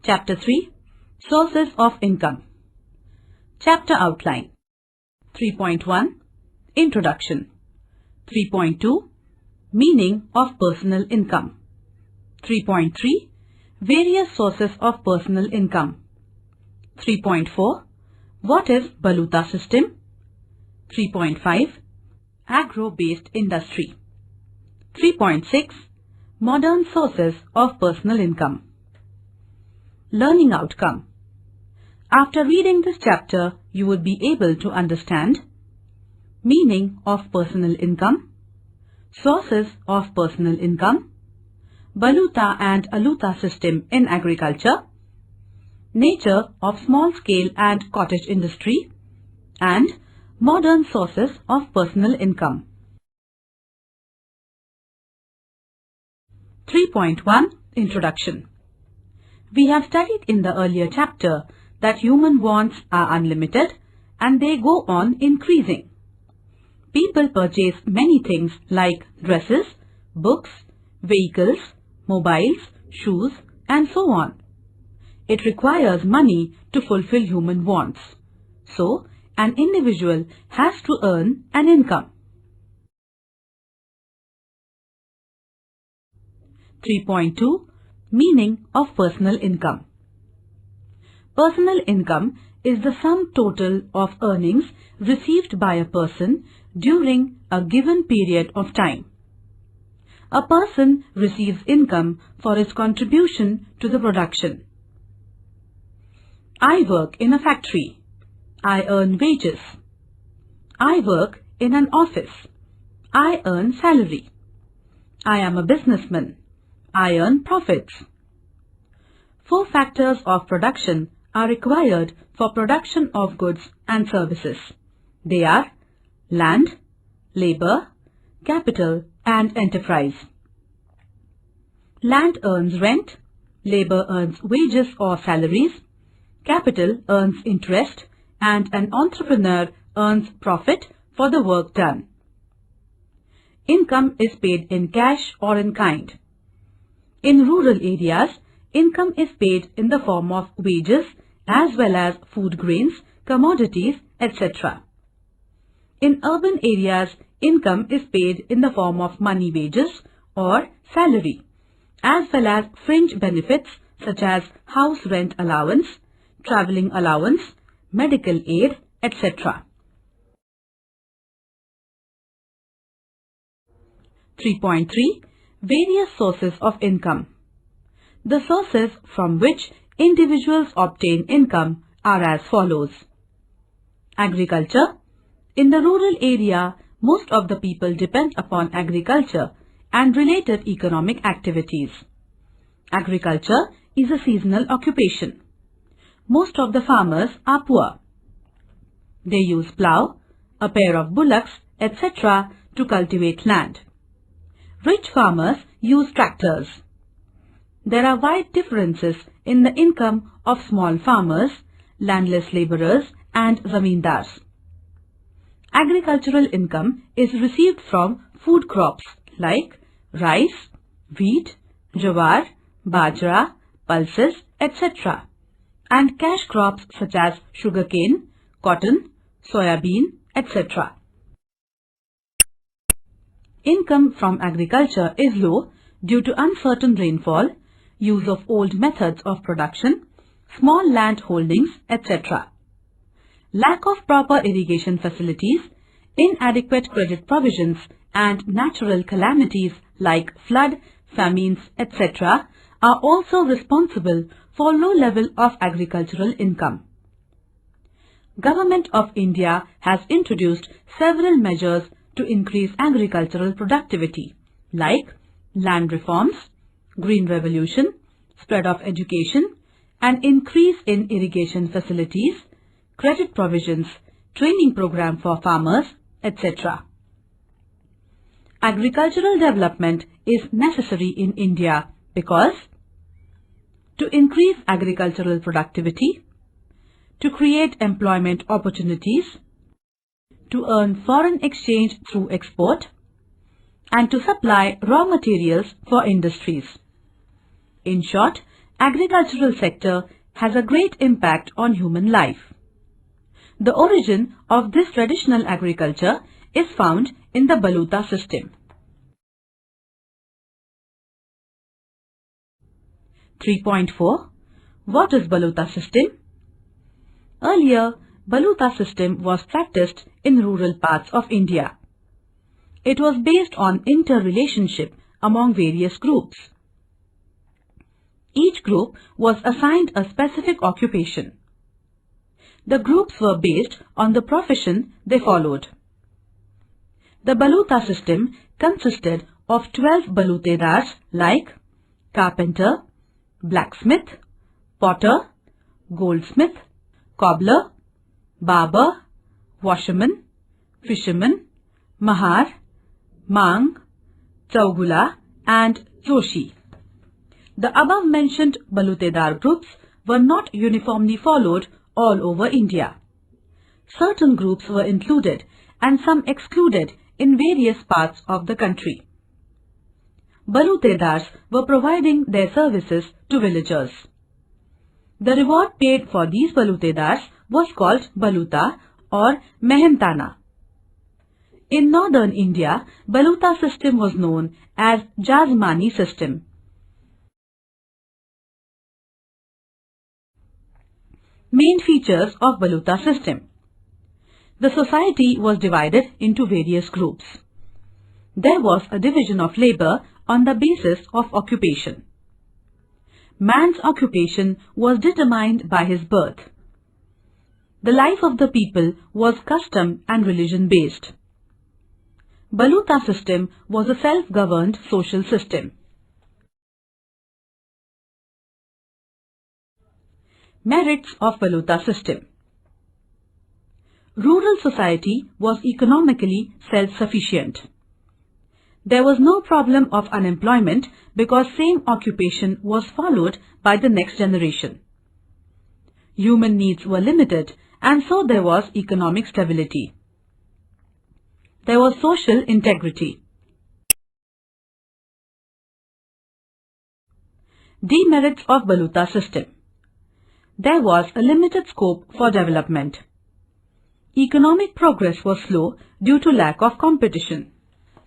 Chapter 3, Sources of Income. Chapter Outline. 3.1, Introduction. 3.2, Meaning of Personal Income. 3.3, Various Sources of Personal Income. 3.4, What is Baluta System? 3.5, Agro-based Industry. 3.6, Modern Sources of Personal Income. Learning Outcome. After reading this chapter, you would be able to understand meaning of personal income, sources of personal income, Baluta and Aluta system in agriculture, nature of small-scale and cottage industry, and modern sources of personal income. 3.1 Introduction. We have studied in the earlier chapter that human wants are unlimited and they go on increasing. People purchase many things like dresses, books, vehicles, mobiles, shoes, and so on. It requires money to fulfill human wants. So, an individual has to earn an income. 3.2 Meaning of Personal Income. Personal income is the sum total of earnings received by a person during a given period of time. A person receives income for his contribution to the production. I work in a factory. I earn wages. I work in an office. I earn salary. I am a businessman. I earn profits. 4 factors of production are required for production of goods and services. They are land, labor, capital, and enterprise. Land earns rent, labor earns wages or salaries, capital earns interest, and an entrepreneur earns profit for the work done. Income is paid in cash or in kind. In rural areas, income is paid in the form of wages as well as food grains, commodities, etc. In urban areas, income is paid in the form of money wages or salary, as well as fringe benefits such as house rent allowance, travelling allowance, medical aid, etc. 3.3 Various sources of income. The sources from which individuals obtain income are as follows. Agriculture. In the rural area, most of the people depend upon agriculture and related economic activities. Agriculture is a seasonal occupation. Most of the farmers are poor. They use plough, a pair of bullocks, etc. to cultivate land. Rich farmers use tractors. There are wide differences in the income of small farmers, landless laborers, and zamindars. Agricultural income is received from food crops like rice, wheat, jawar, bajra, pulses, etc. and cash crops such as sugarcane, cotton, soybean, etc. Income from agriculture is low due to uncertain rainfall, use of old methods of production, small land holdings, etc. Lack of proper irrigation facilities, inadequate credit provisions, and natural calamities like flood, famines, etc. are also responsible for low level of agricultural income. Government of India has introduced several measures to increase agricultural productivity like land reforms, green revolution, spread of education, an increase in irrigation facilities, credit provisions, training program for farmers, etc. Agricultural development is necessary in India because to increase agricultural productivity, to create employment opportunities, to earn foreign exchange through export, and to supply raw materials for industries. In short, agricultural sector has a great impact on human life. The origin of this traditional agriculture is found in the Baluta system. 3.4. What is Baluta system? Earlier, Baluta system was practiced in rural parts of India. It was based on interrelationship among various groups. Each group was assigned a specific occupation. The groups were based on the profession they followed. The Baluta system consisted of 12 balutedars like carpenter, blacksmith, potter, goldsmith, cobbler, barber, washerman, fisherman, mahar, mang, chaugula and joshi. The above-mentioned balutedar groups were not uniformly followed all over India. Certain groups were included and some excluded in various parts of the country. Balutedars were providing their services to villagers. The reward paid for these balutedars was called baluta or mehentana. In northern India, Baluta system was known as Jazmani system. Main features of Baluta system. The society was divided into various groups. There was a division of labor on the basis of occupation. Man's occupation was determined by his birth. The life of the people was custom and religion based. Baluta system was a self-governed social system. Merits of Baluta system. Rural society was economically self-sufficient. There was no problem of unemployment because same occupation was followed by the next generation. Human needs were limited and so there was economic stability. There was social integrity. Demerits of Baluta system. There was a limited scope for development. Economic progress was slow due to lack of competition.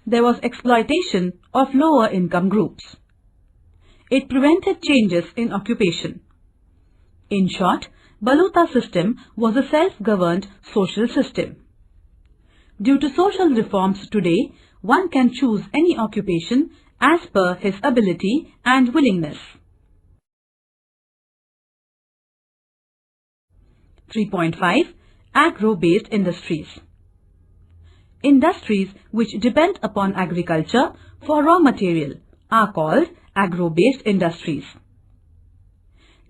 There was exploitation of lower income groups. It prevented changes in occupation. In short, Baluta system was a self-governed social system. Due to social reforms today, one can choose any occupation as per his ability and willingness. 3.5. Agro-based industries. Industries which depend upon agriculture for raw material are called agro-based industries.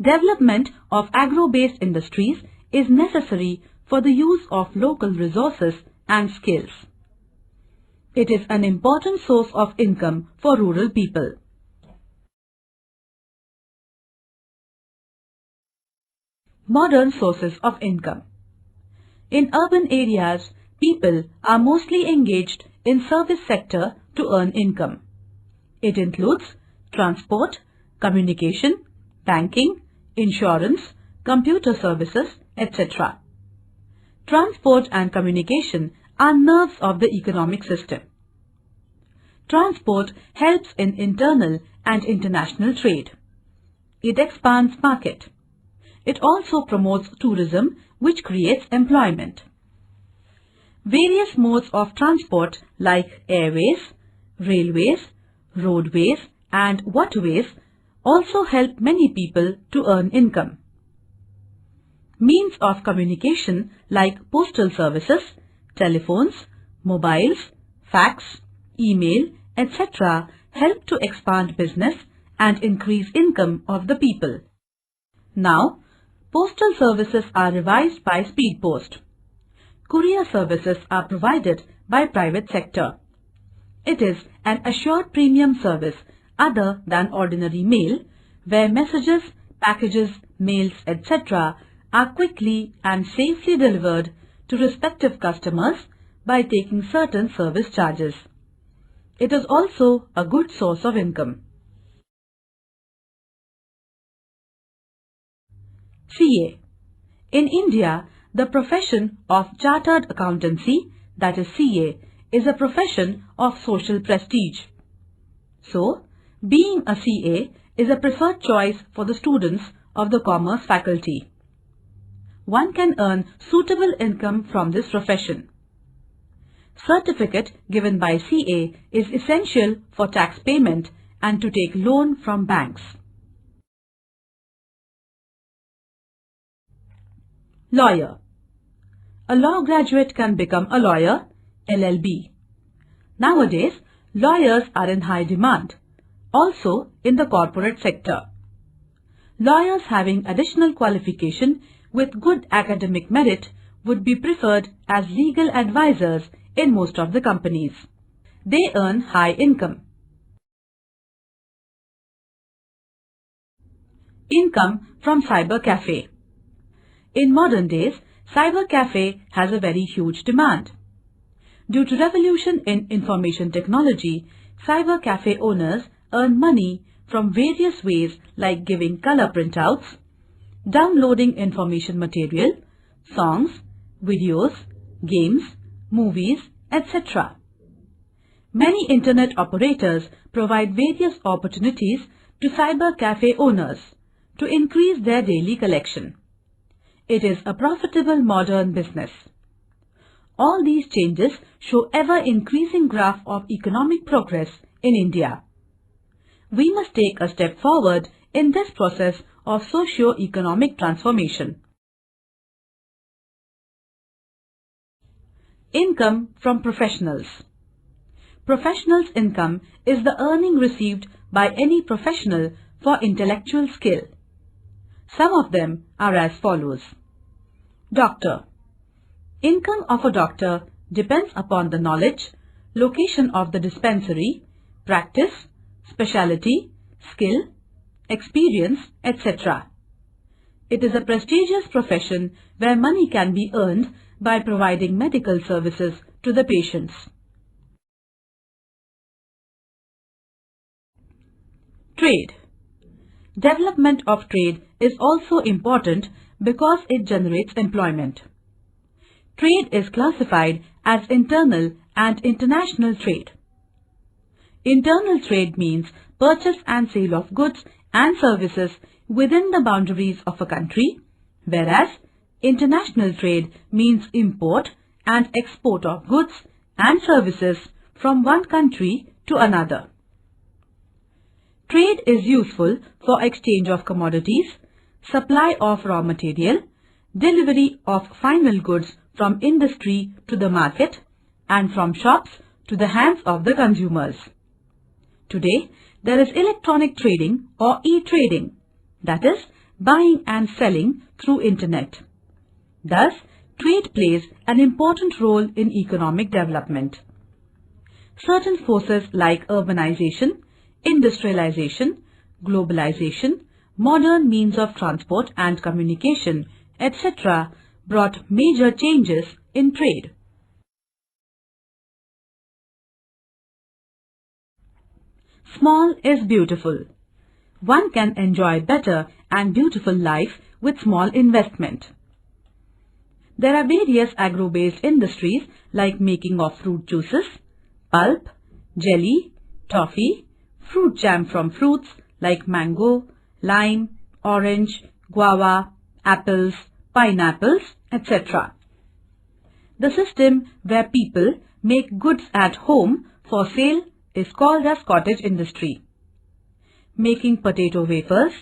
Development of agro-based industries is necessary for the use of local resources and skills. It is an important source of income for rural people. Modern sources of income. In urban areas, people are mostly engaged in service sector to earn income. It includes transport, communication, banking, insurance, computer services, etc. Transport and communication are nerves of the economic system. Transport helps in internal and international trade. It expands market. It also promotes tourism, which creates employment. Various modes of transport like airways, railways, roadways and waterways also help many people to earn income. Means of communication like postal services, telephones, mobiles, fax, email, etc. help to expand business and increase income of the people. Now, postal services are revised by speed post. Courier services are provided by private sector. It is an assured premium service other than ordinary mail, where messages, packages, mails, etc. are quickly and safely delivered to respective customers by taking certain service charges. It is also a good source of income. CA. In India, the profession of Chartered Accountancy, that is CA, is a profession of social prestige. So, being a CA is a preferred choice for the students of the Commerce faculty. One can earn suitable income from this profession. Certificate given by CA is essential for tax payment and to take loan from banks. Lawyer. A law graduate can become a lawyer, LLB. Nowadays, lawyers are in high demand, also in the corporate sector. Lawyers having additional qualification with good academic merit would be preferred as legal advisors in most of the companies. They earn high income. Income from cyber cafe. In modern days, cyber cafe has a very huge demand. Due to revolution in information technology, cyber cafe owners earn money from various ways like giving color printouts, downloading information material, songs, videos, games, movies, etc. Many internet operators provide various opportunities to cyber cafe owners to increase their daily collection. It is a profitable modern business. All these changes show ever-increasing graph of economic progress in India. We must take a step forward in this process of socio-economic transformation. Income from professionals. Professionals' income is the earning received by any professional for intellectual skill. Some of them are as follows. Doctor. Income of a doctor depends upon the knowledge, location of the dispensary, practice, specialty, skill, experience, etc. It is a prestigious profession where money can be earned by providing medical services to the patients. Trade. Development of trade is also important because it generates employment. Trade is classified as internal and international trade. Internal trade means purchase and sale of goods and services within the boundaries of a country, whereas international trade means import and export of goods and services from one country to another. Trade is useful for exchange of commodities, supply of raw material, delivery of final goods from industry to the market and from shops to the hands of the consumers. Today, there is electronic trading or e-trading, that is, buying and selling through internet. Thus, trade plays an important role in economic development. Certain forces like urbanization, industrialization, globalization, modern means of transport and communication, etc. brought major changes in trade. Small is beautiful. One can enjoy better and beautiful life with small investment. There are various agro-based industries like making of fruit juices, pulp, jelly, toffee, fruit jam from fruits like mango, lime, orange, guava, apples, pineapples, etc. The system where people make goods at home for sale is called as cottage industry. Making potato wafers,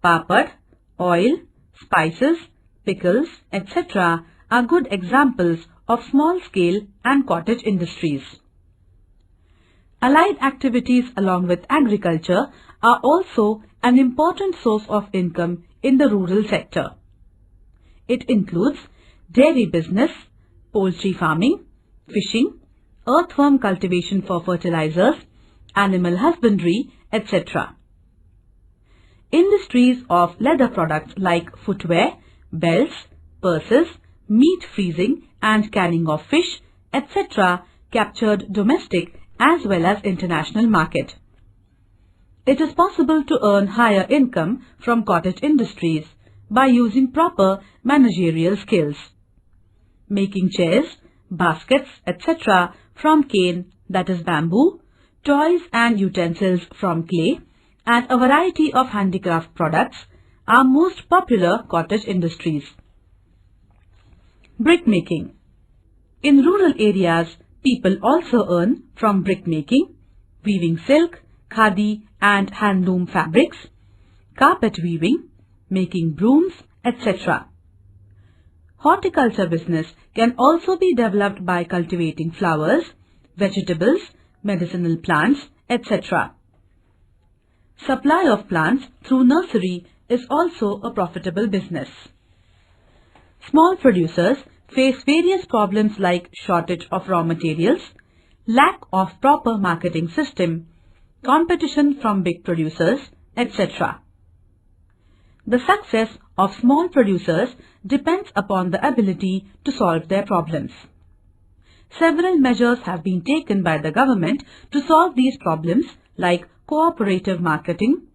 papad, oil, spices, pickles, etc. are good examples of small-scale and cottage industries. Allied activities along with agriculture are also an important source of income in the rural sector. It includes dairy business, poultry farming, fishing, earthworm cultivation for fertilizers, animal husbandry, etc. Industries of leather products like footwear, belts, purses, meat freezing and canning of fish, etc. captured domestic as well as international market. It is possible to earn higher income from cottage industries by using proper managerial skills. Making chairs, baskets, etc. from cane, that is bamboo, toys and utensils from clay, and a variety of handicraft products are most popular cottage industries. Brickmaking. In rural areas, people also earn from brickmaking, weaving silk, khadi and handloom fabrics, carpet weaving, making brooms, etc. Horticulture business can also be developed by cultivating flowers, vegetables, medicinal plants, etc. Supply of plants through nursery is also a profitable business. Small producers face various problems like shortage of raw materials, lack of proper marketing system, competition from big producers, etc. The success of small producers depends upon the ability to solve their problems. Several measures have been taken by the government to solve these problems like cooperative marketing,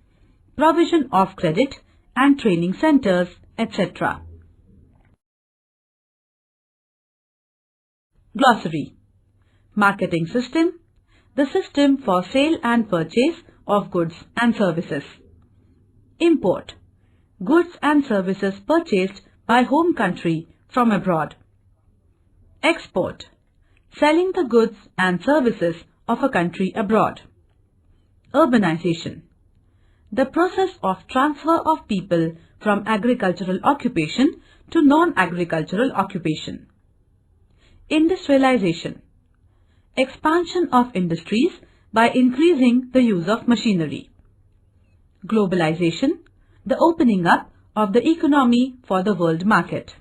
provision of credit and training centers, etc. Glossary. Marketing system. The system for sale and purchase of goods and services. Import. Goods and services purchased by home country from abroad. Export. Selling the goods and services of a country abroad. Urbanization. The process of transfer of people from agricultural occupation to non-agricultural occupation. Industrialization. Expansion of industries by increasing the use of machinery. Globalization. The opening up of the economy for the world market.